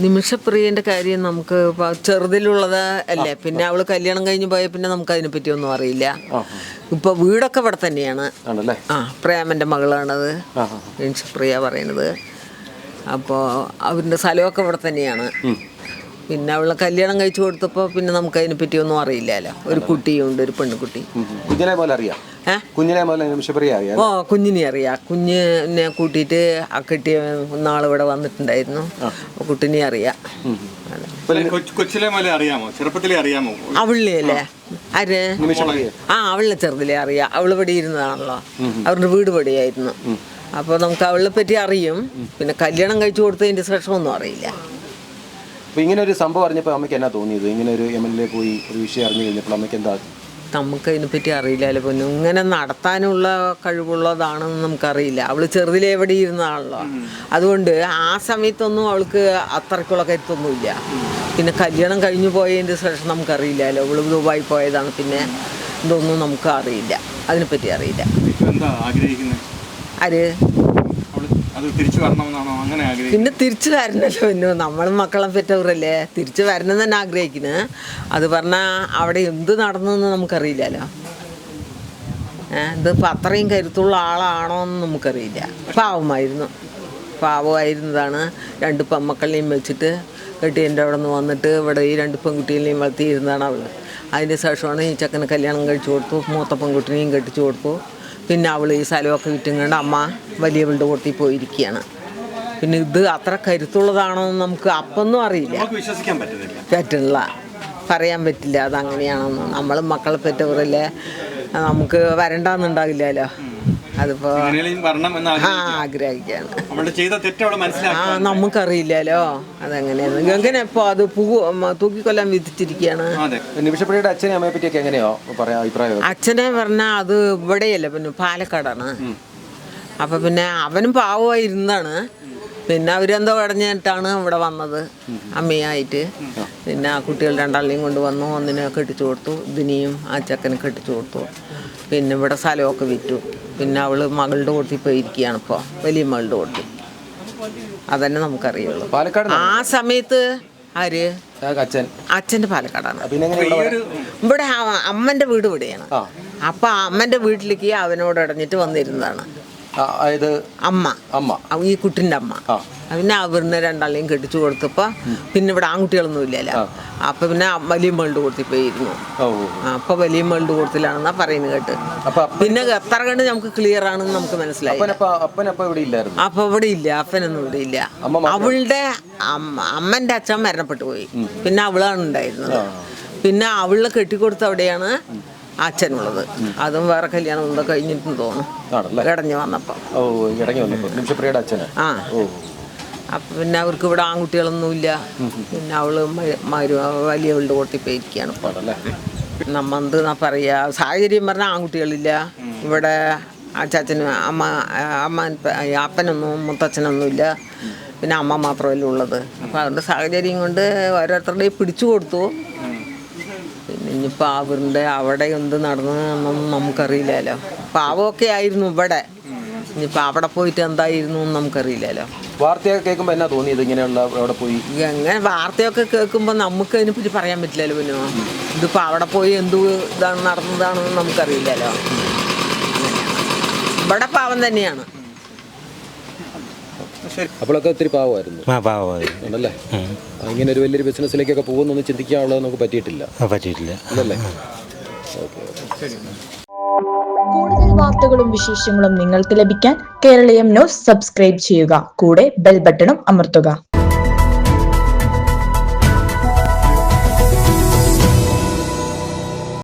നിമിഷപ്രിയൻ്റെ കാര്യം നമുക്ക് ചെറുതിലുള്ളത് അല്ലേ. പിന്നെ അവൾ കല്യാണം കഴിഞ്ഞ് പോയ പിന്നെ നമുക്ക് അതിനെപ്പറ്റി ഒന്നും അറിയില്ല. ഇപ്പോൾ വീടൊക്കെ ഇവിടെ തന്നെയാണ്. പ്രേമൻ്റെ മകളാണത് നിമിഷപ്രിയ പറയുന്നത്. അപ്പോൾ അവരുടെ സ്ഥലമൊക്കെ ഇവിടെ തന്നെയാണ്. പിന്നെ അവളെ കല്യാണം കഴിച്ചു കൊടുത്തപ്പോൾ പിന്നെ നമുക്ക് അതിനെപ്പറ്റി ഒന്നും അറിയില്ലല്ലോ. ഒരു കുട്ടിയുണ്ട്, ഒരു പെൺകുട്ടി. കുഞ്ഞിനെ പോലെ അറിയാം. ഓ, കുഞ്ഞിനെ അറിയാം. കുഞ്ഞിനെ കൂട്ടിയിട്ട് ആ കെട്ടിയ നാളിവിടെ വന്നിട്ടുണ്ടായിരുന്നു. കുട്ടിനെ അറിയാം. അവളിനെ അല്ലേ? ആര്? അവളിനെ ചെറുതിലേ അറിയാം. അവളിവിടെ ഇരുന്നതാണല്ലോ. അവരുടെ വീട് ഇവിടെയായിരുന്നു. അപ്പോൾ നമുക്ക് അവളെ പറ്റി അറിയും. പിന്നെ കല്യാണം കഴിച്ചു കൊടുത്തതിൻ്റെ ശേഷമൊന്നും അറിയില്ല. അപ്പോൾ ഇങ്ങനെ ഒരു സംഭവം അറിഞ്ഞപ്പോൾ അമ്മയ്ക്ക് എന്നാ തോന്നിയത്? ഇങ്ങനെ ഒരു MLA പോയി ഒരു വിഷയം അറിഞ്ഞു കഴിഞ്ഞപ്പോൾ അമ്മയ്ക്ക് എന്താ? നമുക്ക് അതിനെപ്പറ്റി അറിയില്ലല്ലോ. പിന്നെ ഇങ്ങനെ നടത്താനുള്ള കഴിവുള്ളതാണെന്ന് നമുക്കറിയില്ല. അവൾ ചെറുതിലെ എവിടെ ഇരുന്നാണല്ലോ. അതുകൊണ്ട് ആ സമയത്തൊന്നും അവൾക്ക് അത്രയ്ക്കുള്ള കരുത്തൊന്നുമില്ല. പിന്നെ കല്യാണം കഴിഞ്ഞു പോയതിൻ്റെ ശേഷം നമുക്കറിയില്ലല്ലോ. അവൾ ദുബായി പോയതാണ്. പിന്നെ ഇതൊന്നും നമുക്ക് അറിയില്ല, അതിനെപ്പറ്റി അറിയില്ല. ആര്? പിന്നെ തിരിച്ചു വരണല്ലോ. പിന്നെ നമ്മളും മക്കളെ പെറ്റവരല്ലേ, തിരിച്ചു വരണം തന്നെ ആഗ്രഹിക്കുന്നത്. അത് പറഞ്ഞാൽ അവിടെ എന്ത് നടന്നെന്ന് നമുക്കറിയില്ലല്ലോ. ഇതിപ്പോൾ അത്രയും കരുത്തുള്ള ആളാണോ എന്ന് നമുക്കറിയില്ല. പാവമായിരുന്നതാണ്. 2 പെൺമക്കളെയും വെച്ചിട്ട് കെട്ടിയൻ്റെ അവിടെ നിന്ന് വന്നിട്ട് ഇവിടെ ഈ 2 പെൺകുട്ടികളെയും വളർത്തിയിരുന്നതാണ് അവൾ. അതിൻ്റെ ശേഷമാണ് ഈ ചെക്കനെ കല്യാണം കഴിച്ചു കൊടുത്തു. മൂത്ത പെൺകുട്ടിനെയും കെട്ടിച്ചു കൊടുത്തു. പിന്നെ അവൾ ഈ സ്ഥലമൊക്കെ വിറ്റുകൊണ്ട് അമ്മ വലിയവളുടെ കൂട്ടത്തിൽ പോയിരിക്കുകയാണ്. പിന്നെ ഇത് അത്ര കരുത്തുള്ളതാണോ എന്ന് നമുക്ക് അപ്പൊന്നും അറിയില്ല. പറ്റില്ല, പറയാൻ പറ്റില്ല അതങ്ങനെയാണെന്ന്. നമ്മൾ മക്കളെ പെറ്റവരല്ലേ, നമുക്ക് വരണ്ടെന്നുണ്ടാകില്ലല്ലോ. അതിപ്പോൾ ആഗ്രഹിക്കുകയാണ്. നമുക്കറിയില്ലല്ലോ അതെങ്ങനെയാണ്. എങ്ങനെ ഇപ്പോൾ അത് തൂക്കിക്കൊല്ലാൻ വിധിച്ചിരിക്കുകയാണ്. അച്ഛനെ പറഞ്ഞാൽ അത് ഇവിടെയല്ല, പിന്നെ പാലക്കാടാണ്. അപ്പം പിന്നെ അവനും പാവമായിരുന്നതാണ്. പിന്നെ അവരെന്തോ കടഞ്ഞിട്ടാണ് ഇവിടെ വന്നത് അമ്മയായിട്ട്. പിന്നെ ആ കുട്ടികൾ 2 കൊണ്ട് വന്നു. ഒന്നിനെ കെട്ടിച്ചു കൊടുത്തു, ഇതിനെയും ആ ചെക്കനെ കെട്ടിച്ചു കൊടുത്തു. പിന്നെ ഇവിടെ സ്ഥലമൊക്കെ വിറ്റു. പിന്നെ അവൾ മകളുടെ കൂട്ടി പോയിരിക്കുകയാണ് ഇപ്പോൾ, വലിയ മകളുടെ കൂട്ടി. അതന്നെ നമുക്കറിയുള്ളൂ. ആ സമയത്ത് ആര്? അച്ഛൻ്റെ പാലക്കാടാണ്. ഇവിടെ അമ്മൻ്റെ വീട് ഇവിടെയാണ്. അപ്പം അമ്മൻ്റെ വീട്ടിലേക്ക് അവനോട് ഇടഞ്ഞിട്ട് വന്നിരുന്നതാണ് അമ്മ, ഈ കുട്ടിൻ്റെ അമ്മ. പിന്നെ അവരിനെ 2 കെട്ടിച്ചു കൊടുത്തപ്പോൾ പിന്നെ ഇവിടെ ആൺകുട്ടികളൊന്നും ഇല്ലല്ലോ. അപ്പം പിന്നെ വലിയ മകളുടെ കൂട്ടത്തിൽ പോയിരുന്നു. അപ്പം വലിയ മകളുടെ കൂട്ടത്തിലാണെന്നാ പറയുന്നത് കേട്ട്. പിന്നെ എത്ര കണ്ട് നമുക്ക് ക്ലിയർ ആണെന്ന് നമുക്ക് മനസ്സിലായി. അപ്പം ഇവിടെ ഇല്ല, അപ്പനൊന്നും ഇവിടെ ഇല്ല. അവളുടെ അമ്മൻ്റെ അച്ഛൻ മരണപ്പെട്ടു പോയി. പിന്നെ അവളാണ് ഉണ്ടായിരുന്നത്. പിന്നെ അവളെ കെട്ടിക്കൊടുത്ത അവിടെയാണ് അച്ഛനുള്ളത്. അതും വേറെ കല്യാണം എന്തോ കഴിഞ്ഞിട്ടും തോന്നുന്നു, ഇടഞ്ഞു വന്നപ്പോൾ. അപ്പം പിന്നെ അവർക്ക് ഇവിടെ ആൺകുട്ടികളൊന്നുമില്ല. പിന്നെ അവള് വലിയവളുടെ കൂട്ടി പോയിരിക്കുകയാണ് ഇപ്പോൾ. നമ്മ എന്തെന്നാ പറയുക, സാഹചര്യം പറഞ്ഞാൽ ആൺകുട്ടികളില്ല ഇവിടെ. അച്ചാച്ചനും അപ്പനൊന്നും മുത്തച്ഛനൊന്നുമില്ല. പിന്നെ അമ്മ മാത്രമല്ലേ ഉള്ളത്. അപ്പം അവരുടെ സാഹചര്യം കൊണ്ട് ഓരോരുത്തരുടെയും പിടിച്ചു കൊടുത്തു. പിന്നെ ഇനിയിപ്പോൾ അവരുടെ അവിടെ എന്ത് നടന്നതെന്നൊന്നും നമുക്കറിയില്ലല്ലോ. പാവമൊക്കെ ആയിരുന്നു ഇവിടെ. ഇനിയിപ്പോൾ അവിടെ പോയിട്ട് എന്തായിരുന്നു എന്ന് നമുക്കറിയില്ലല്ലോ. വാർത്തയൊക്കെ കേൾക്കുമ്പോൾ എന്നാ തോന്നിയത്? ഇങ്ങനെയുള്ള അവിടെ പോയി എങ്ങനെ വാർത്തയൊക്കെ കേൾക്കുമ്പോൾ നമുക്ക് അതിനെപ്പറ്റി പറയാൻ പറ്റില്ലല്ലോ. പിന്നെ ഇതിപ്പോൾ അവിടെ പോയി എന്ത് ഇതാണ് നടന്നതാണെന്ന് നമുക്കറിയില്ലല്ലോ. ഇവിടെ പാവം തന്നെയാണ്. അപ്പോഴൊക്കെ ഒത്തിരി പാവമായിരുന്നു അല്ലേ? ഇങ്ങനെ ഒരു വലിയൊരു ബിസിനസ്സിലേക്കൊക്കെ പോകുന്നൊന്നും ചിന്തിക്കാനുള്ളത് നമുക്ക് പറ്റിയിട്ടില്ല അല്ലേ? കൂടുതൽ വാർത്തകളും വിശേഷങ്ങളും നിങ്ങൾക്ക് ലഭിക്കാൻ കേരളീയം ന്യൂസ് സബ്സ്ക്രൈബ് ചെയ്യുക. കൂടെ ബെൽ ബട്ടണും അമർത്തുക.